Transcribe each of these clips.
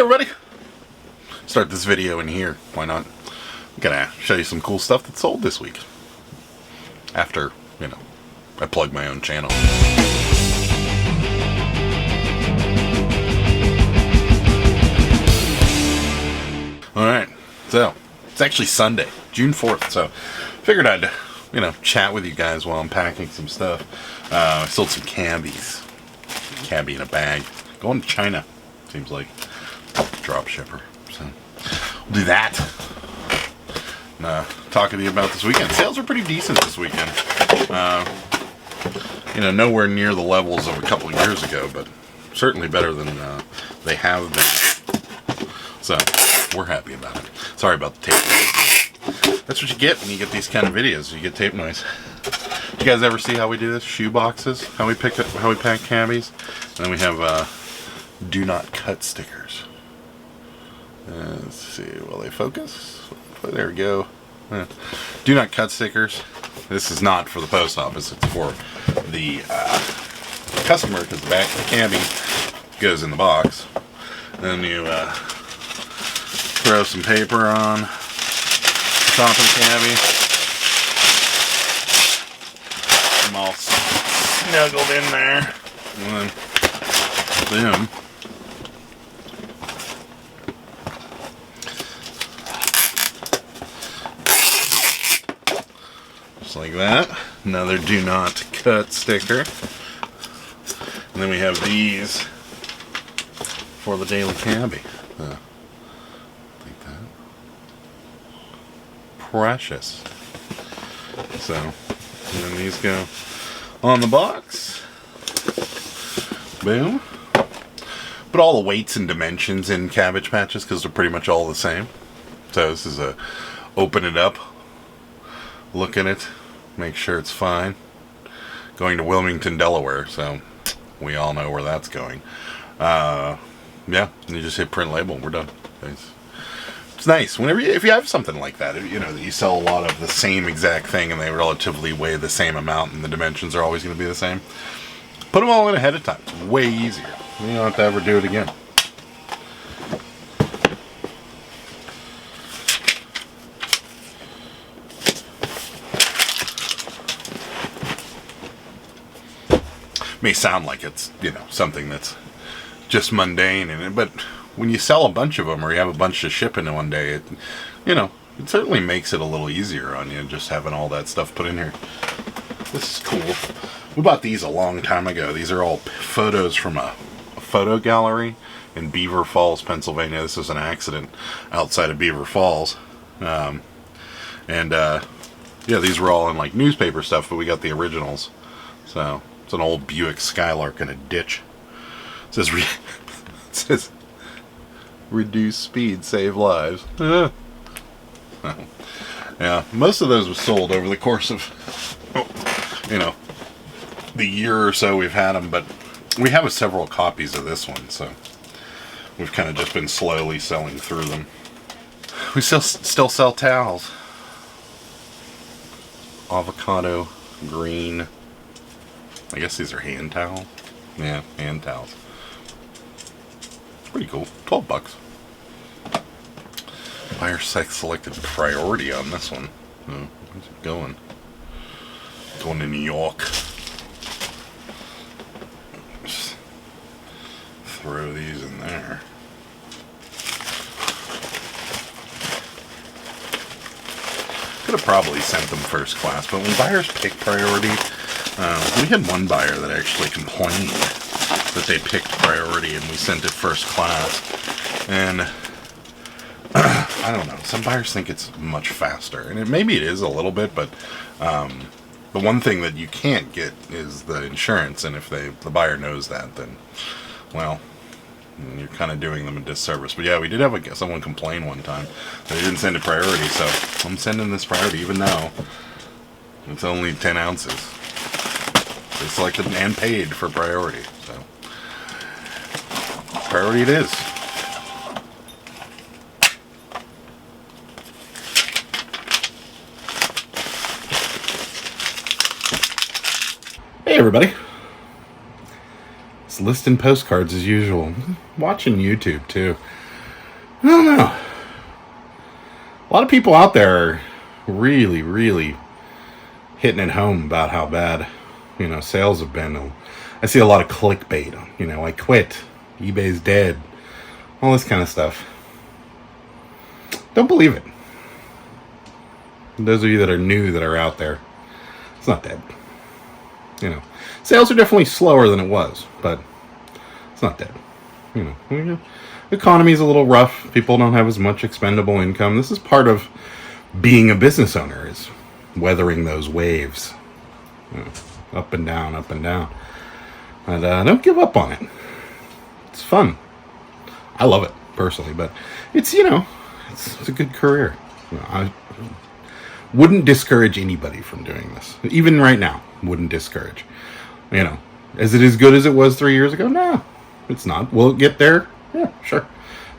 everybody! Start this video in here. Why not? I'm gonna show you some cool stuff that sold this week. After, I plug my own channel. Alright, so it's actually Sunday, June 4th, so figured I'd, chat with you guys while I'm packing some stuff. I sold some cabbies. Cabbie in a bag. Going to China, seems like. Drop shipper. So we'll do that. And, talking to you about this weekend. Sales are pretty decent this weekend. Nowhere near the levels of a couple of years ago, but certainly better than they have been. So we're happy about it. Sorry about the tape noise. That's what you get when you get these kind of videos. You get tape noise. You guys ever see how we do this? Shoe boxes. How we pack cabbies. And then we have do not cut stickers. Let's see. Will they focus? There we go. Do not cut stickers. This is not for the post office. It's for the customer, because the back of the cabbie goes in the box. Then you throw some paper on the top of the cabbie. I'm all snuggled in there. And then, boom. Just like that. Another do not cut sticker. And then we have these for the daily cabbie. Like that. Precious. So, and then these go on the box. Boom. Put all the weights and dimensions in cabbage patches because they're pretty much all the same. So this is a open it up, look at it, make sure it's fine. Going to Wilmington, Delaware, so we all know where that's going. Yeah, and you just hit print label, we're done. It's nice whenever if you have something like that, that you sell a lot of the same exact thing and they relatively weigh the same amount and the dimensions are always going to be the same. Put them all in ahead of time. It's way easier. You don't have to ever do it again. May sound like it's, something that's just mundane, but when you sell a bunch of them or you have a bunch to ship in one day, it certainly makes it a little easier on you just having all that stuff put in here. This is cool. We bought these a long time ago. These are all photos from a photo gallery in Beaver Falls, Pennsylvania. This is an accident outside of Beaver Falls. Yeah, these were all in like newspaper stuff, but we got the originals. So it's an old Buick Skylark in a ditch. It says reduce speed, save lives. Yeah, most of those were sold over the course of, the year or so we've had them, but we have several copies of this one, so we've kind of just been slowly selling through them. We still sell towels. Avocado green. I guess these are hand towels. Yeah, hand towels. Pretty cool. $12. Buyer selected priority on this one. Oh, where's it going? Going to New York. Just throw these in there. Could have probably sent them first class, but when buyers pick priority, we had one buyer that actually complained that they picked priority and we sent it first class. And I don't know, some buyers think it's much faster, and maybe it is a little bit, but the one thing that you can't get is the insurance, and if the buyer knows that, then, well, you're kind of doing them a disservice. But yeah, we did have someone complain one time that they didn't send it priority, so I'm sending this priority even though it's only 10 ounces. They selected and paid for priority, so priority it is. Hey everybody, it's listing postcards as usual. Watching YouTube too. I don't know. A lot of people out there are really, really hitting it home about how bad, sales have been. I see a lot of clickbait. I quit. eBay's dead. All this kind of stuff. Don't believe it. Those of you that are new that are out there, it's not dead. Sales are definitely slower than it was, but it's not dead. The economy's a little rough. People don't have as much expendable income. This is part of being a business owner, is weathering those waves. Up and down, up and down. And don't give up on it. It's fun. I love it, personally, but it's a good career. I wouldn't discourage anybody from doing this. Even right now, wouldn't discourage. Is it as good as it was 3 years ago? No, it's not. Will it get there? Yeah, sure.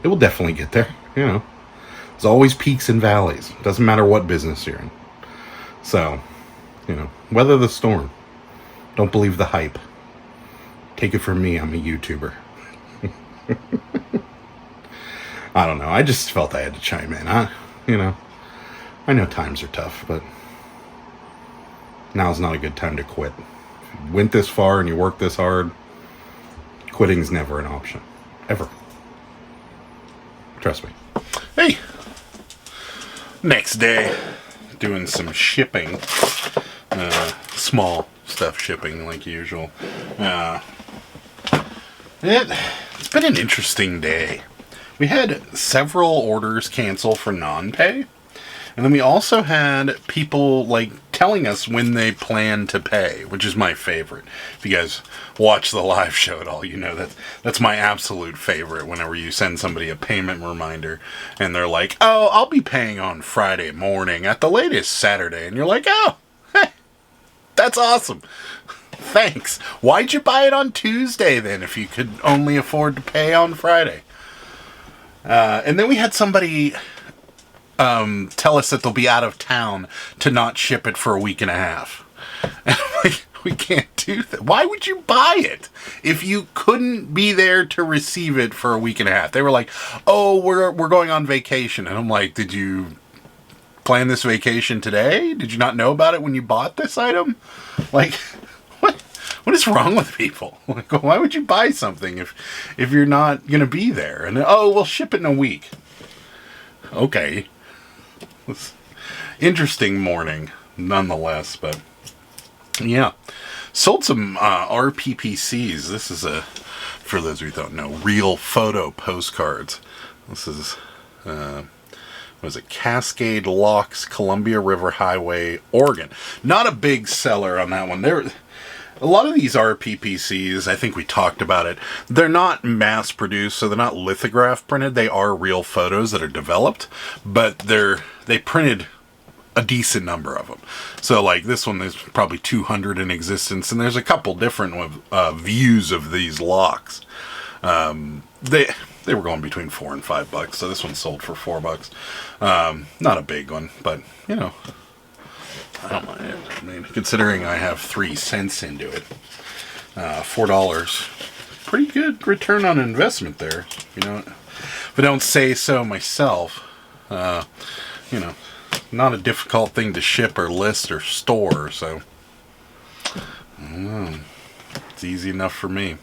It will definitely get there. There's always peaks and valleys. Doesn't matter what business you're in. So, weather the storm. Don't believe the hype. Take it from me, I'm a YouTuber. I don't know. I just felt I had to chime in. I know times are tough, but now's not a good time to quit. If you went this far and you worked this hard, quitting's never an option. Ever. Trust me. Hey! Next day, doing some shipping. Small stuff shipping like usual. It's been an interesting day. We had several orders cancel for non-pay. And then we also had people telling us when they plan to pay, which is my favorite. If you guys watch the live show at all, that's my absolute favorite. Whenever you send somebody a payment reminder and they're like, "Oh, I'll be paying on Friday morning, at the latest Saturday," and you're like, "Oh, hey, that's awesome. Thanks. Why'd you buy it on Tuesday then if you could only afford to pay on Friday?" And then we had somebody tell us that they'll be out of town to not ship it for a week and a half. And I'm like, we can't do that. Why would you buy it if you couldn't be there to receive it for a week and a half? They were like, "Oh, we're going on vacation." And I'm like, did you plan this vacation today? Did you not know about it when you bought this item? What is wrong with people? Why would you buy something if you're not going to be there? And we'll ship it in a week. Okay. Interesting morning, nonetheless, but yeah. Sold some RPPCs. This is for those of you who don't know, real photo postcards. This is, Cascade Locks, Columbia River Highway, Oregon. Not a big seller on that one. A lot of these RPPCs, I think we talked about it, they're not mass produced, so they're not lithograph printed. They are real photos that are developed, but they printed a decent number of them. So this one, there's probably 200 in existence, and there's a couple different views of these locks. They were going between $4 and $5, so this one sold for $4. Not a big one, but I don't mind. I mean, considering I have 3 cents into it, $4, pretty good return on investment there. If I don't say so myself, not a difficult thing to ship or list or store, so I don't know. It's easy enough for me.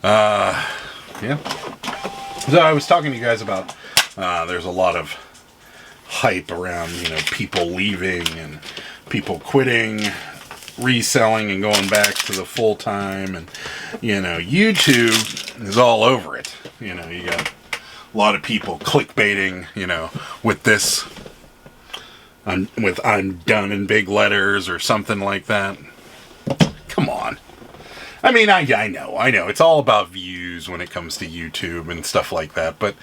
Yeah. So I was talking to you guys about there's a lot of hype around, people leaving and people quitting, reselling and going back to the full time, and YouTube is all over it. You got a lot of people clickbaiting, with this, with "I'm done" in big letters or something like that. Come on. I mean, I know it's all about views when it comes to YouTube and stuff like that, but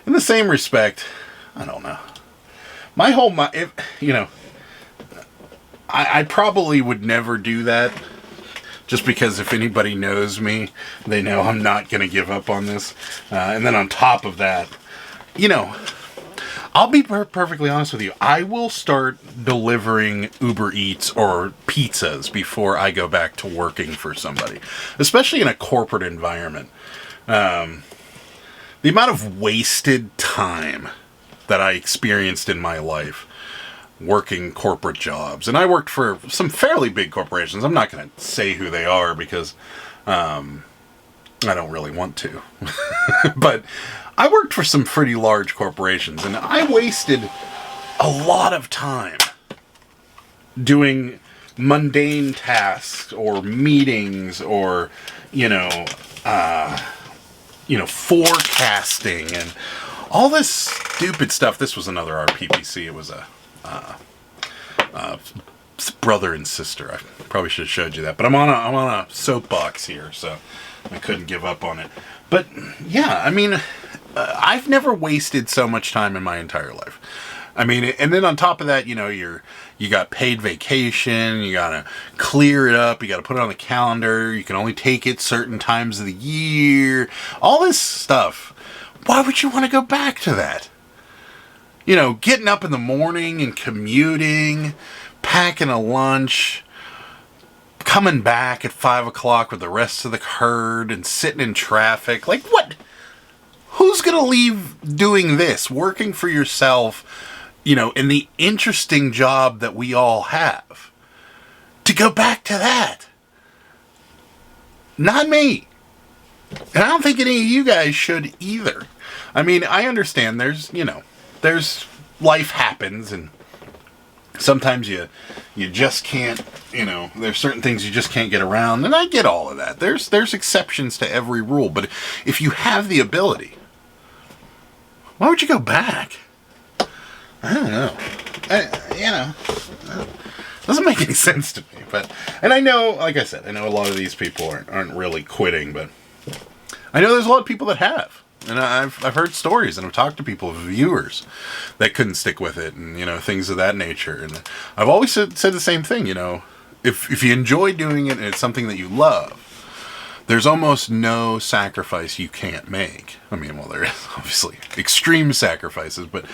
in the same respect, I don't know. I probably would never do that, just because if anybody knows me, they know I'm not going to give up on this. And then on top of that, I'll be perfectly honest with you. I will start delivering Uber Eats or pizzas before I go back to working for somebody, especially in a corporate environment. the amount of wasted time that I experienced in my life working corporate jobs. And I worked for some fairly big corporations. I'm not going to say who they are because I don't really want to. But I worked for some pretty large corporations, and I wasted a lot of time doing mundane tasks or meetings or, forecasting and all this stupid stuff. This was another RPPC. It was a brother and sister. I probably should have showed you that, but I'm on a soapbox here, so I couldn't give up on it. But yeah, I mean, I've never wasted so much time in my entire life. I mean, and then on top of that, you got paid vacation, you gotta clear it up, you gotta put it on the calendar, you can only take it certain times of the year, all this stuff. Why would you want to go back to that? Getting up in the morning and commuting, packing a lunch, coming back at 5 o'clock with the rest of the herd and sitting in traffic. Like, what? Who's going to leave doing this, working for yourself, in the interesting job that we all have, to go back to that? Not me. And I don't think any of you guys should either. I mean, I understand there's life happens, and sometimes you just can't, there's certain things you just can't get around, and I get all of that. There's exceptions to every rule, but if you have the ability, why would you go back? I don't know. Doesn't make any sense to me. And I know, like I said, I know a lot of these people aren't really quitting, but I know there's a lot of people that have. And I've heard stories, and I've talked to people, viewers, that couldn't stick with it, and things of that nature. And I've always said the same thing. If you enjoy doing it and it's something that you love, there's almost no sacrifice you can't make. I mean, well, there is obviously extreme sacrifices, but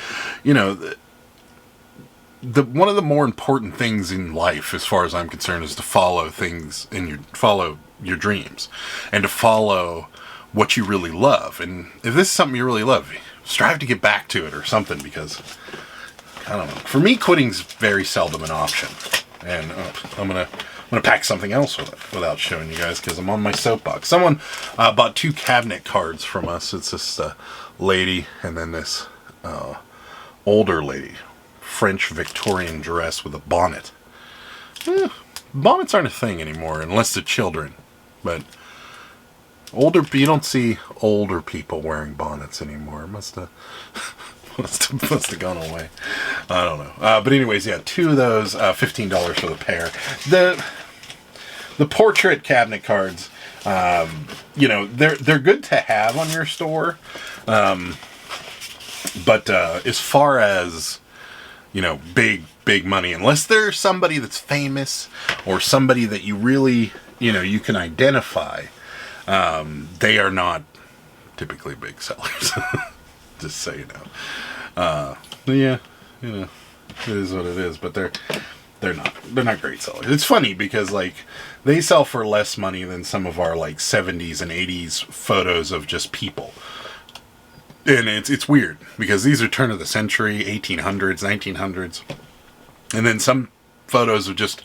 one of the more important things in life, as far as I'm concerned, is to follow things follow your dreams, and to follow what you really love. And if this is something you really love, strive to get back to it or something, because I don't know. For me, quitting's very seldom an option. And I'm gonna pack something else with it without showing you guys, because I'm on my soapbox. Someone bought 2 cabinet cards from us. It's this lady and then this older lady, French Victorian dress with a bonnet. Bonnets aren't a thing anymore unless they're children, but you don't see older people wearing bonnets anymore. It must have gone away. I don't know. But anyways, yeah, 2 of those, $15 for the pair. The portrait cabinet cards, they're good to have on your store. But as far as, big money, unless there's somebody that's famous or somebody that you really, you can identify, they are not typically big sellers. Just so you know. Yeah, it is what it is, but they're not great sellers. It's funny because they sell for less money than some of our 70s and 80s photos of just people. And it's weird because these are turn of the century, 1800s, 1900s. And then some photos of just,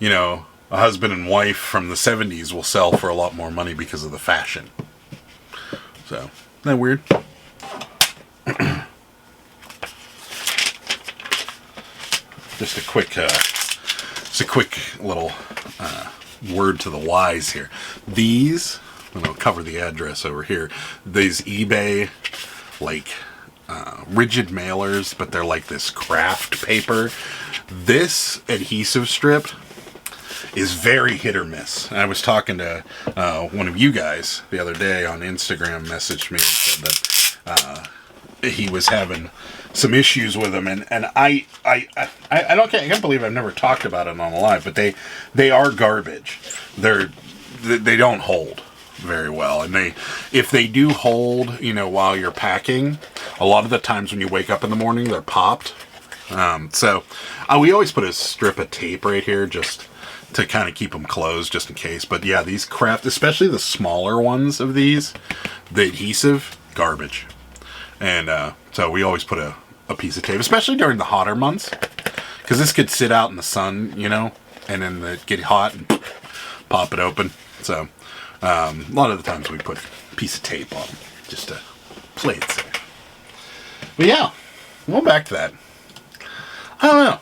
a husband and wife from the 70s will sell for a lot more money because of the fashion. So, isn't that weird? Just a quick little word to the wise here. These, and I'll cover the address over here, these eBay, rigid mailers, but they're like this craft paper. This adhesive strip is very hit or miss. I was talking to one of you guys the other day on Instagram, messaged me and said that he was having some issues with them, and I can't believe I've never talked about it on a live, but they are garbage. They don't hold very well, and if they do hold, while you're packing, a lot of the times when you wake up in the morning, they're popped. So we always put a strip of tape right here just to kind of keep them closed, just in case. But yeah, these craft, especially the smaller ones of these, the adhesive garbage. And so we always put a piece of tape, especially during the hotter months, because this could sit out in the sun, you know, and then it get hot and pop it open. So a lot of the times we put a piece of tape on them just to play it safe. But yeah, going back to that. I don't know.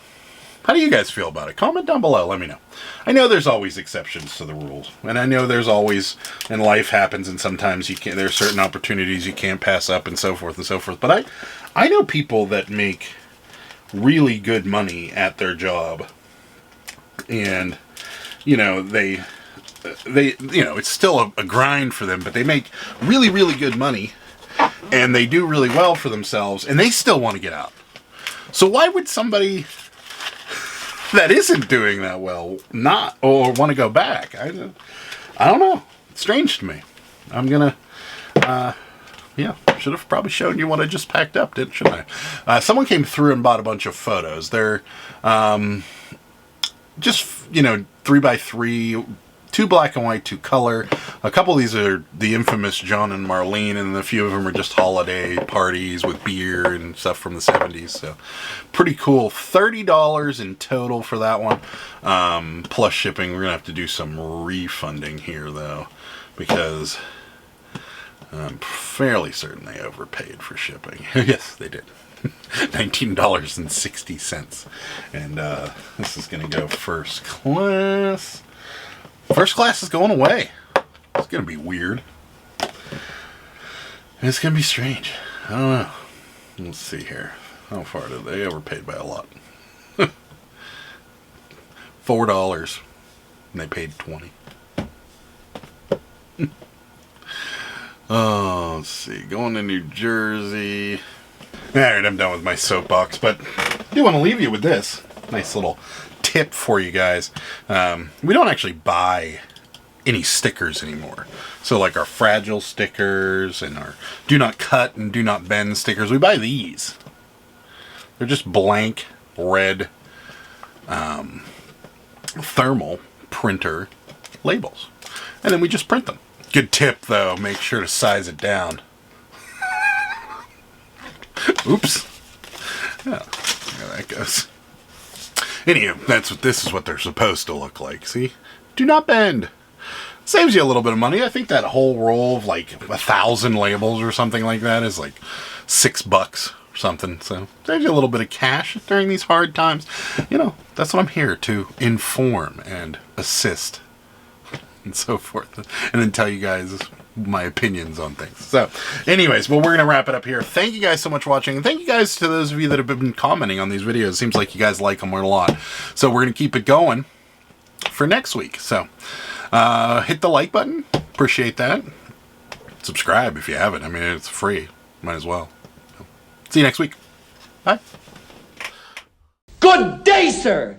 How do you guys feel about it? Comment down below. Let me know. I know there's always exceptions to the rules. And I know there's always, and life happens, and sometimes you can't, there are certain opportunities you can't pass up and so forth and so forth. But I know people that make really good money at their job. And, you know, they you know, it's still a grind for them, but they make really, really good money. And they do really well for themselves, and they still want to get out. So why would somebody that isn't doing that well not, or want to go back? I don't know. It's strange to me. I'm gonna, yeah, should have probably shown you what I just packed up, shouldn't I? Someone came through and bought a bunch of photos. They're just, you know, 3x3. 2 black and white, 2 color. A couple of these are the infamous John and Marlene, and a few of them are just holiday parties with beer and stuff from the 70s. So pretty cool. $30 in total for that one, plus shipping. We're gonna have to do some refunding here though, because I'm fairly certain they overpaid for shipping. Yes, they did. $19.60, and this is gonna go first class. First class is going away. It's going to be weird. It's going to be strange. I don't know. Let's see here. How far did they overpaid by a lot? $4. And they paid $20. Oh, let's see. Going to New Jersey. Alright, I'm done with my soapbox. But I do want to leave you with this. Nice little tip for you guys. We don't actually buy any stickers anymore. So like our fragile stickers and our do not cut and do not bend stickers, we buy these. They're just blank red thermal printer labels. And then we just print them. Good tip though, make sure to size it down. Oops. Yeah, there that goes. Anywho, this is what they're supposed to look like. See? Do not bend. Saves you a little bit of money. I think that whole roll of like 1,000 labels or something like that is like $6 or something. So saves you a little bit of cash during these hard times. You know, that's what I'm here to inform and assist and so forth. And then tell you guys my opinions on things. So anyways, well, we're going to wrap it up here. Thank you guys so much for watching. And thank you guys to those of you that have been commenting on these videos. It seems like you guys like them a lot. So we're going to keep it going for next week. So hit the like button. Appreciate that. Subscribe if you haven't. I mean, it's free. Might as well. See you next week. Bye. Good day, sir.